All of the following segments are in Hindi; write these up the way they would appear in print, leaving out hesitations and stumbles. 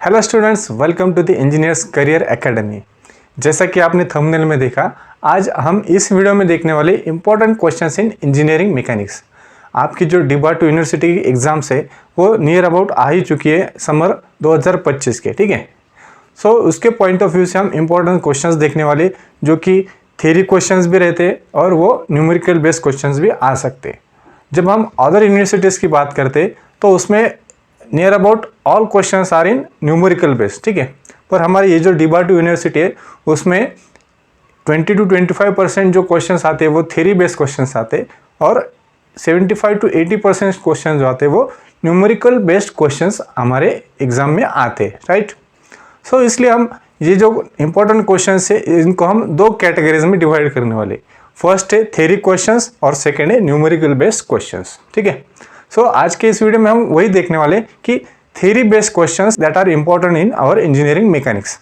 Hello students, welcome to the engineers career academy. जैसा कि आपने थंबनेल में देखा, आज हम इस वीडियो में देखने वाले important questions in engineering mechanics. आपकी जो DIBAT यूनिवर्सिटी की एग्जाम्स है वो नियर अबाउट आ ही चुकी है समर 2025 के, ठीक है। सो उसके पॉइंट ऑफ व्यू से हम इंपॉर्टेंट क्वेश्चंस देखने वाले, जो कि थ्योरी क्वेश्चंस भी रहते और वो न्यूमेरिकल बेस्ड क्वेश्चंस भी आ सकते। जब हम अदर यूनिवर्सिटीज़ की बात करते तो उसमें near about all questions are in numerical based, ठीक है। पर हमारी ये जो DIBAT यूनिवर्सिटी है उसमें 20 to 25% जो क्वेश्चंस आते हैं वो थ्योरी बेस्ड क्वेश्चंस आते हैं और 75 to 80% क्वेश्चंस जो आते हैं वो न्यूमेरिकल बेस्ड क्वेश्चंस हमारे एग्जाम में आते हैं, राइट। सो इसलिए हम ये जो इंपॉर्टेंट क्वेश्चंस है इनको हम दो कैटेगरीज में डिवाइड करने वाले। फर्स्ट है थ्योरी क्वेश्चंस और सेकेंड है न्यूमेरिकल बेस्ड क्वेश्चंस, ठीक है। सो आज के इस वीडियो में हम वही देखने वाले कि theory based questions that are important in our engineering mechanics.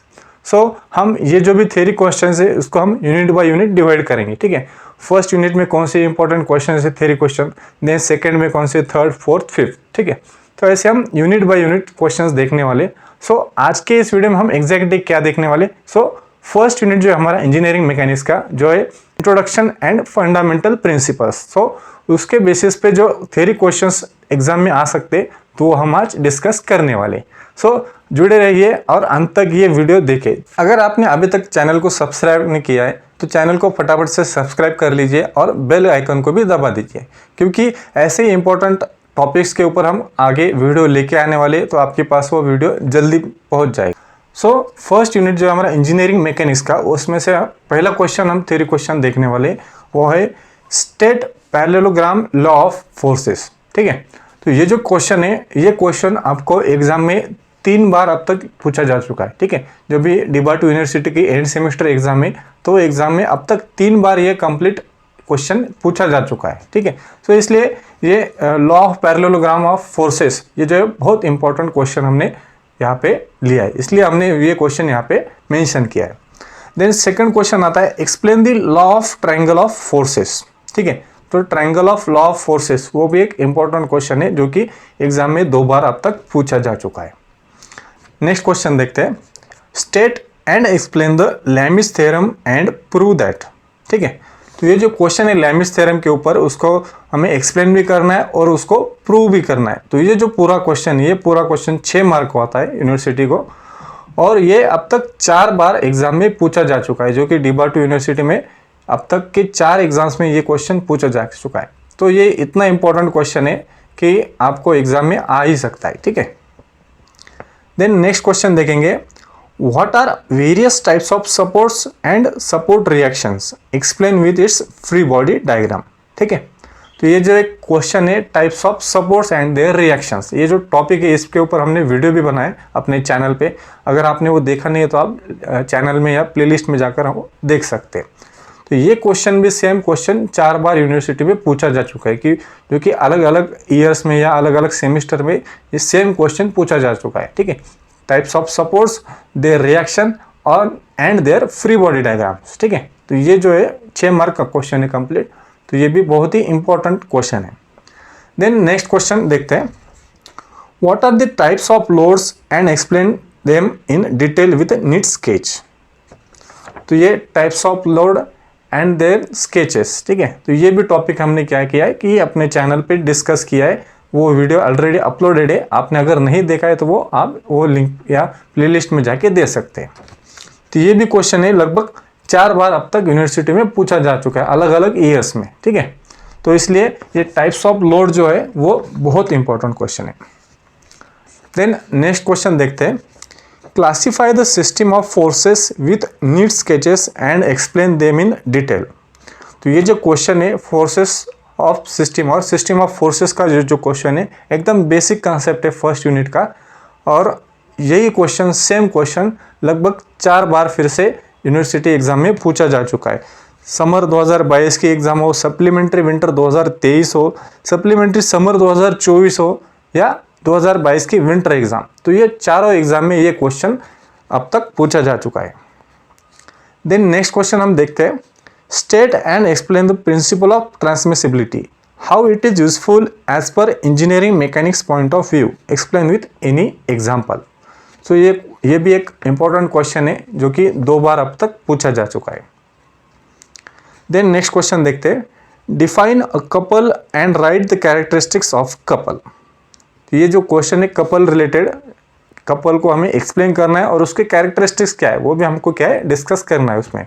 So हम ये जो भी थ्योरी क्वेश्चंस है उसको हम यूनिट बाय यूनिट डिवाइड करेंगे, ठीक है। फर्स्ट यूनिट में कौन से इंपॉर्टेंट क्वेश्चन है थ्योरी क्वेश्चन, देन सेकेंड में कौन से, थर्ड, फोर्थ, फिफ्थ, ठीक है। तो ऐसे हम यूनिट बाय यूनिट क्वेश्चंस देखने वाले। सो आज के इस वीडियो में हम एग्जैक्टली क्या देखने वाले। सो फर्स्ट यूनिट जो है हमारा इंजीनियरिंग मैकेनिक्स का जो है इंट्रोडक्शन एंड फंडामेंटल प्रिंसिपल्स। सो उसके बेसिस पे जो थ्योरी क्वेश्चंस एग्जाम में आ सकते तो हम आज डिस्कस करने वाले। सो जुड़े रहिए और अंत तक ये वीडियो देखें। अगर आपने अभी तक चैनल को सब्सक्राइब नहीं किया है तो चैनल को फटाफट से सब्सक्राइब कर लीजिए और बेल आइकन को भी दबा दीजिए, क्योंकि ऐसे ही इंपॉर्टेंट टॉपिक्स के ऊपर हम आगे वीडियो लेके आने वाले, तो आपके पास वो वीडियो जल्दी पहुंच जाएगी। सो फर्स्ट यूनिट जो हमारा इंजीनियरिंग मैकेनिक्स का, उसमें से पहला क्वेश्चन हम थ्योरी क्वेश्चन देखने वाले, वो है state parallelogram law of forces, ठीक है। तो ये जो क्वेश्चन है, ये क्वेश्चन आपको एग्जाम में 3 बार अब तक पूछा जा चुका है, ठीक है। जो भी DIBAT यूनिवर्सिटी की एंड सेमेस्टर एग्जाम है, तो एग्जाम में अब तक 3 बार ये कंप्लीट क्वेश्चन पूछा जा चुका है, ठीक है। तो इसलिए ये law of parallelogram of forces, ये जो है बहुत इंपॉर्टेंट क्वेश्चन हमने यहाँ पे लिया है, इसलिए हमने ये क्वेश्चन यहाँ पे मेंशन किया है। देन सेकंड क्वेश्चन आता है explain the law of triangle of forces, ठीक है। तो triangle of law of forces वो भी एक इंपॉर्टेंट क्वेश्चन है जो कि एग्जाम में 2 बार अब तक पूछा जा चुका है। नेक्स्ट क्वेश्चन देखते हैं, state and explain the Lami's theorem and prove that, ठीक है। तो ये जो क्वेश्चन है लैमिस थ्योरम के ऊपर, उसको हमें एक्सप्लेन भी करना है और उसको प्रूव भी करना है। तो ये जो पूरा क्वेश्चन है, ये पूरा क्वेश्चन 6 मार्क का आता है यूनिवर्सिटी को, और ये अब तक 4 बार एग्जाम में पूछा जा चुका है, जो कि DIBAT यूनिवर्सिटी में अब तक के 4 एग्जाम्स में ये क्वेश्चन पूछा जा चुका है। तो ये इतना इंपॉर्टेंट क्वेश्चन है कि आपको एग्जाम में आ ही सकता है, ठीक है। देन नेक्स्ट क्वेश्चन देखेंगे, what are various types of supports and support reactions, explain with its free body diagram, ठीक है। तो ये जो एक क्वेश्चन है types of supports and their reactions, ये जो टॉपिक है इसके ऊपर हमने वीडियो भी बनाया अपने चैनल पे। अगर आपने वो देखा नहीं है तो आप चैनल में या प्लेलिस्ट में जाकर वो देख सकते हैं। तो ये क्वेश्चन भी सेम क्वेश्चन 4 बार यूनिवर्सिटी में पूछा जा चुका है, कि जो कि अलग अलग ईयर्स में या अलग अलग सेमिस्टर में ये सेम क्वेश्चन पूछा जा चुका है, ठीक है। Types of supports, their reaction और and their free body diagrams, ठीक है। तो ये जो है 6 मार्क का क्वेश्चन है कंप्लीट, तो ये भी बहुत ही इंपॉर्टेंट क्वेश्चन है। देन नेक्स्ट क्वेश्चन देखते हैं, what are the types of loads and explain them in detail with neat sketch. तो ये types of load and their sketches, ठीक है। तो ये भी टॉपिक हमने क्या किया है कि अपने चैनल पे डिस्कस किया है, वो वीडियो ऑलरेडी अपलोडेड है। आपने अगर नहीं देखा है तो वो आप वो लिंक या प्लेलिस्ट में जाके दे सकते हैं। तो ये भी क्वेश्चन है लगभग 4 बार अब तक यूनिवर्सिटी में पूछा जा चुका है अलग अलग ईयर्स में, ठीक है। तो इसलिए ये टाइप्स ऑफ लोड जो है वो बहुत इंपॉर्टेंट क्वेश्चन है। देन नेक्स्ट क्वेश्चन देखते हैं, classify the system of forces with neat sketches and explain them in detail. तो ये जो क्वेश्चन है फोर्सेस ऑफ सिस्टम और सिस्टम ऑफ फोर्सेस का जो क्वेश्चन है एकदम बेसिक कंसेप्ट है फर्स्ट यूनिट का, और यही क्वेश्चन सेम क्वेश्चन लगभग 4 बार फिर से यूनिवर्सिटी एग्जाम में पूछा जा चुका है। समर 2022 की एग्जाम हो, सप्लीमेंट्री विंटर 2023 हो, सप्लीमेंट्री समर 2024 हो या 2022 की विंटर एग्जाम, तो ये चारों एग्जाम में ये क्वेश्चन अब तक पूछा जा चुका है। देन नेक्स्ट क्वेश्चन हम देखते हैं, state and explain the principle of transmissibility, how it is useful as per engineering mechanics point of view, explain with any example. So ये भी एक इम्पॉर्टेंट क्वेश्चन है जो कि 2 बार अब तक पूछा जा चुका है। देन नेक्स्ट क्वेश्चन देखते हैं, define a couple and right the characteristics of couple. ये जो क्वेश्चन है कपल रिलेटेड, कपल को हमें एक्सप्लेन करना है और उसके कैरेक्टरिस्टिक्स क्या है वो भी हमको क्या है डिस्कस करना है उसमें।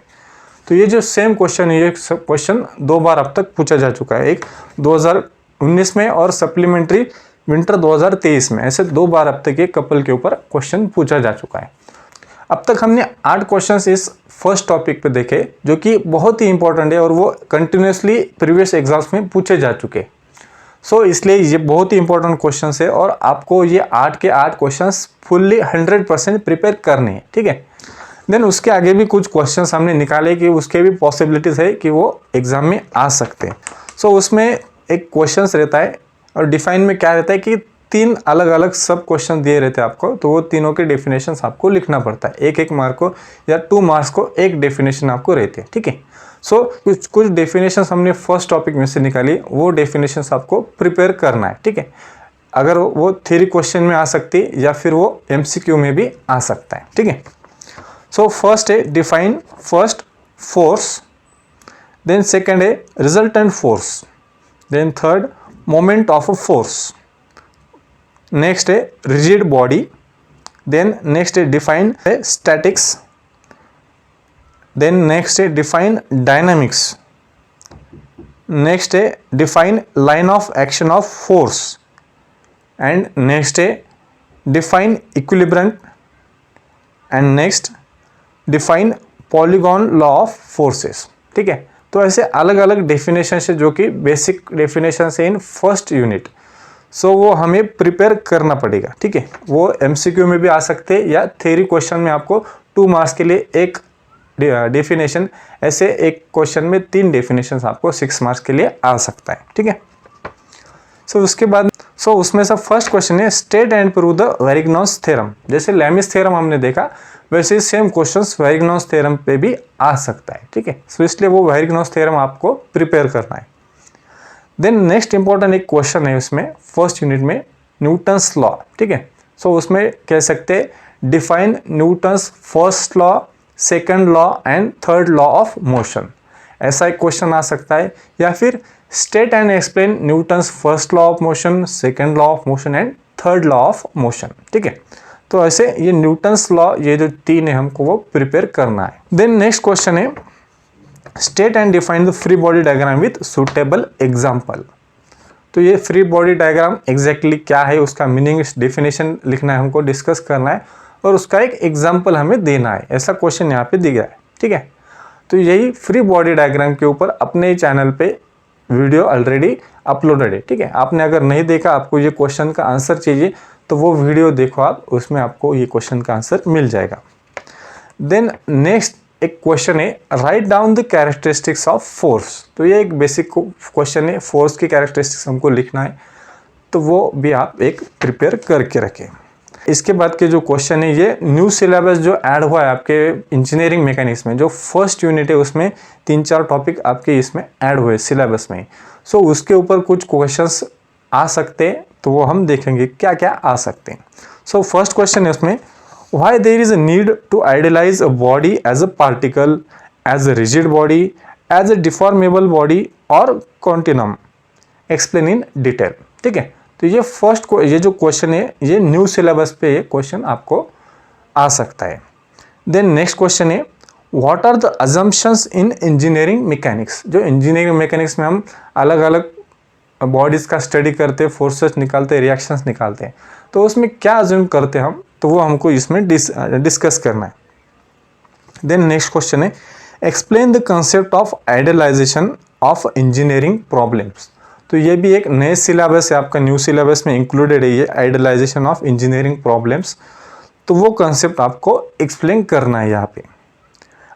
तो ये जो सेम क्वेश्चन है, ये क्वेश्चन 2 बार अब तक पूछा जा चुका है, एक 2019 में और सप्लीमेंट्री विंटर 2023 में, ऐसे 2 बार अब तक ये कपल के ऊपर क्वेश्चन पूछा जा चुका है। अब तक हमने 8 क्वेश्चंस इस फर्स्ट टॉपिक पे देखे जो कि बहुत ही इंपॉर्टेंट है और वो कंटिन्यूसली प्रीवियस एग्जाम्स में पूछे जा चुके। सो इसलिए ये बहुत ही इंपॉर्टेंट क्वेश्चंस है और आपको ये 8 के 8 क्वेश्चंस फुल्ली 100% प्रिपेयर करने हैं, ठीक है। देन उसके आगे भी कुछ क्वेश्चंस हमने निकाले कि उसके भी पॉसिबिलिटीज है कि वो एग्जाम में आ सकते हैं। सो उसमें एक क्वेश्चंस रहता है और डिफाइन में क्या रहता है कि 3 अलग अलग सब क्वेश्चन दिए रहते हैं आपको, तो वो तीनों के डेफिनेशंस आपको लिखना पड़ता है। एक मार्क को या 2 मार्क्स को एक डेफिनेशन आपको रहती है, ठीक है। सो कुछ डेफिनेशंस हमने फर्स्ट टॉपिक में से निकाली, वो डेफिनेशंस आपको प्रिपेयर करना है, ठीक है। अगर वो थ्योरी क्वेश्चन में आ सकती है या फिर वो MCQ में भी आ सकता है, ठीक है। सो फर्स्ट है define first force, then second है resultant force, then third moment of a force, next है रिजिड बॉडी, देन नेक्स्ट है डिफाइन स्टैटिक्स, देन नेक्स्ट है डिफाइन डायनामिक्स, नेक्स्ट है define line of action of force, and next है define equilibrium, and next define polygon law of forces, ठीक है। तो ऐसे अलग अलग डेफिनेशन है जो कि बेसिक डेफिनेशन है इन फर्स्ट यूनिट। सो वो हमें प्रिपेयर करना पड़ेगा, ठीक है। वो MCQ में भी आ सकते हैं या थ्योरी क्वेश्चन में आपको 2 मार्क्स के लिए एक डेफिनेशन, ऐसे एक क्वेश्चन में 3 डेफिनेशन आपको 6 मार्क्स के लिए आ सकता है, ठीक है। सो उसके बाद उसमें से फर्स्ट क्वेश्चन है state and prove the Varignon's theorem. जैसे लैमिस थ्योरम हमने देखा वैसे सेम क्वेश्चंस वेरिग्नॉस थ्योरम पे भी आ सकता है, ठीक है। सो इसलिए वो वेरिग्नॉस थ्योरम आपको प्रिपेयर करना है। देन नेक्स्ट इंपॉर्टेंट एक क्वेश्चन है उसमें फर्स्ट यूनिट में, न्यूटन्स लॉ, ठीक है। सो उसमें कह सकते हैं define Newton's first law, second law and third law of motion, ऐसा एक क्वेश्चन आ सकता है। या फिर state and explain Newton's first law of motion, second law of motion and third law of motion, ठीक है। तो ऐसे ये न्यूटन्स लॉ, ये जो 3 है हमको वो प्रिपेयर करना है। देन नेक्स्ट क्वेश्चन है state and define the free body diagram with suitable example. तो ये फ्री बॉडी डायग्राम एग्जैक्टली क्या है, उसका मीनिंग, डेफिनेशन लिखना है, हमको डिस्कस करना है और उसका एक एग्जाम्पल हमें देना है, ऐसा क्वेश्चन यहाँ पे दिया है, ठीक है। तो यही फ्री बॉडी डायग्राम के ऊपर अपने चैनल पे वीडियो ऑलरेडी अपलोडेड है, ठीक है। आपने अगर नहीं देखा, आपको ये क्वेश्चन का आंसर चाहिए तो वो वीडियो देखो आप, उसमें आपको ये क्वेश्चन का आंसर मिल जाएगा। देन नेक्स्ट एक क्वेश्चन है write down the characteristics of force. तो ये एक बेसिक क्वेश्चन है, फोर्स की कैरेक्टरिस्टिक्स हमको लिखना है, तो वो भी आप एक प्रिपेयर करके रखें। इसके बाद के जो क्वेश्चन है ये न्यू सिलेबस जो ऐड हुआ है आपके इंजीनियरिंग मैकेनिक्स में, जो फर्स्ट यूनिट है उसमें 3-4 टॉपिक आपके इसमें ऐड हुए सिलेबस में। सो उसके ऊपर कुछ क्वेश्चंस आ सकते हैं, तो वो हम देखेंगे क्या क्या आ सकते हैं। सो फर्स्ट क्वेश्चन है उसमें why there is a need to idealize a body as a particle, as a rigid body, as a deformable body और कॉन्टिनम, एक्सप्लेन इन डिटेल, ठीक है। तो ये जो क्वेश्चन है ये न्यू सिलेबस पे ये क्वेश्चन आपको आ सकता है। देन नेक्स्ट क्वेश्चन है what are the assumptions in engineering mechanics. जो इंजीनियरिंग मैकेनिक्स में हम अलग अलग बॉडीज़ का स्टडी करते हैं, फोर्सेस निकालते हैं, रिएक्शंस निकालते हैं, तो उसमें क्या अज्यूम करते हैं हम, तो वो हमको इसमें डिस्कस करना है। देन नेक्स्ट क्वेश्चन है explain the concept of idealisation of engineering problems. तो ये भी एक नए सिलेबस है आपका, न्यू सिलेबस में इंक्लूडेड है ये आइडियलाइजेशन ऑफ इंजीनियरिंग प्रॉब्लम्स, तो वो कंसेप्ट आपको एक्सप्लेन करना है यहाँ पे।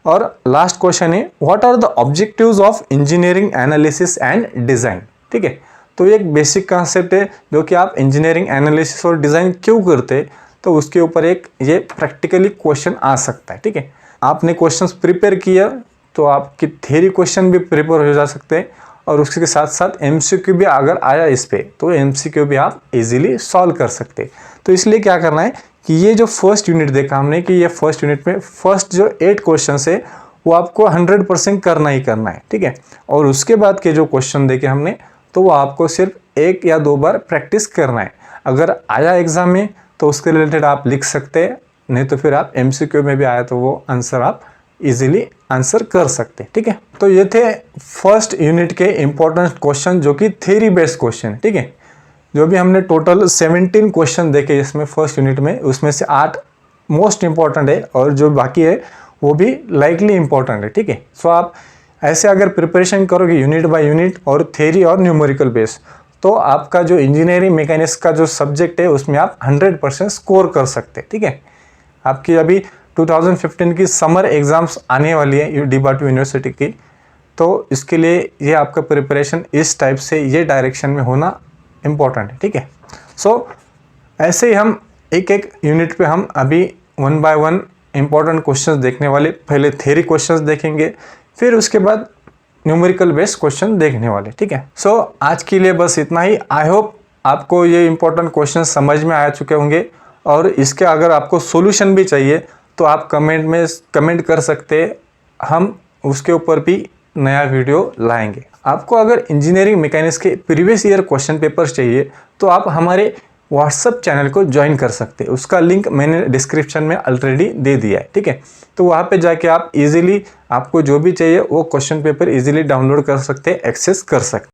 और लास्ट क्वेश्चन है what are the objectives of engineering analysis and design, ठीक है। तो ये एक बेसिक कंसेप्ट है जो कि आप इंजीनियरिंग एनालिसिस और डिज़ाइन क्यों करते, तो उसके ऊपर एक ये प्रैक्टिकली क्वेश्चन आ सकता है, ठीक है। आपने क्वेश्चंस प्रिपेयर किया तो आपकी थ्योरी क्वेश्चन भी प्रिपेयर हो जा सकते हैं और उसके साथ साथ MCQ भी अगर आया इस पे तो MCQ भी आप इजीली सॉल्व कर सकते हैं। तो इसलिए क्या करना है कि ये जो फर्स्ट यूनिट देखा हमने कि ये फर्स्ट यूनिट में फर्स्ट जो 8 क्वेश्चन है वो आपको 100% करना ही करना है, ठीक है। और उसके बाद के जो क्वेश्चन देखे हमने तो वो आपको सिर्फ 1 या 2 बार प्रैक्टिस करना है। अगर आया एग्जाम में तो उसके रिलेटेड आप लिख सकते हैं, नहीं तो फिर आप MCQ में भी आया तो वो आंसर आप इजीली आंसर कर सकते हैं, ठीक है। तो ये थे फर्स्ट यूनिट के इम्पोर्टेंट क्वेश्चन जो कि थ्योरी बेस्ड क्वेश्चन है, ठीक है। जो भी हमने टोटल 17 क्वेश्चन देखे इसमें फर्स्ट यूनिट में, उसमें से 8 मोस्ट इम्पॉर्टेंट है और जो बाकी है वो भी लाइकली इम्पॉर्टेंट है, ठीक है। सो आप ऐसे अगर प्रिपरेशन करोगे यूनिट बाय यूनिट और थ्योरी और न्यूमेरिकल बेस, तो आपका जो इंजीनियरिंग मैकेनिक्स का जो सब्जेक्ट है उसमें आप 100% स्कोर कर सकते हैं, ठीक है। आपकी अभी 2015 की समर एग्ज़ाम्स आने वाली है DIBA-2 यूनिवर्सिटी की, तो इसके लिए ये आपका प्रिपरेशन इस टाइप से ये डायरेक्शन में होना इम्पॉर्टेंट है, ठीक है। सो ऐसे ही हम एक एक यूनिट पे हम अभी 1 बाय 1 इम्पॉर्टेंट क्वेश्चंस देखने वाले। पहले थ्योरी क्वेश्चंस देखेंगे, फिर उसके बाद न्यूमेरिकल बेस्ड क्वेश्चन देखने वाले, ठीक है। सो आज के लिए बस इतना ही। आई होप आपको ये इम्पोर्टेंट क्वेश्चन समझ में आ चुके होंगे, और इसके अगर आपको सॉल्यूशन भी चाहिए तो आप कमेंट में कमेंट कर सकते हैं, हम उसके ऊपर भी नया वीडियो लाएंगे। आपको अगर इंजीनियरिंग मैकेनिक्स के प्रीवियस ईयर क्वेश्चन पेपर्स चाहिए तो आप हमारे व्हाट्सएप चैनल को ज्वाइन कर सकते हैं, उसका लिंक मैंने डिस्क्रिप्शन में ऑलरेडी दे दिया है, ठीक है। तो वहाँ पे जाके आप इजीली आपको जो भी चाहिए वो क्वेश्चन पेपर इजीली डाउनलोड कर सकते हैं, एक्सेस कर सकते हैं।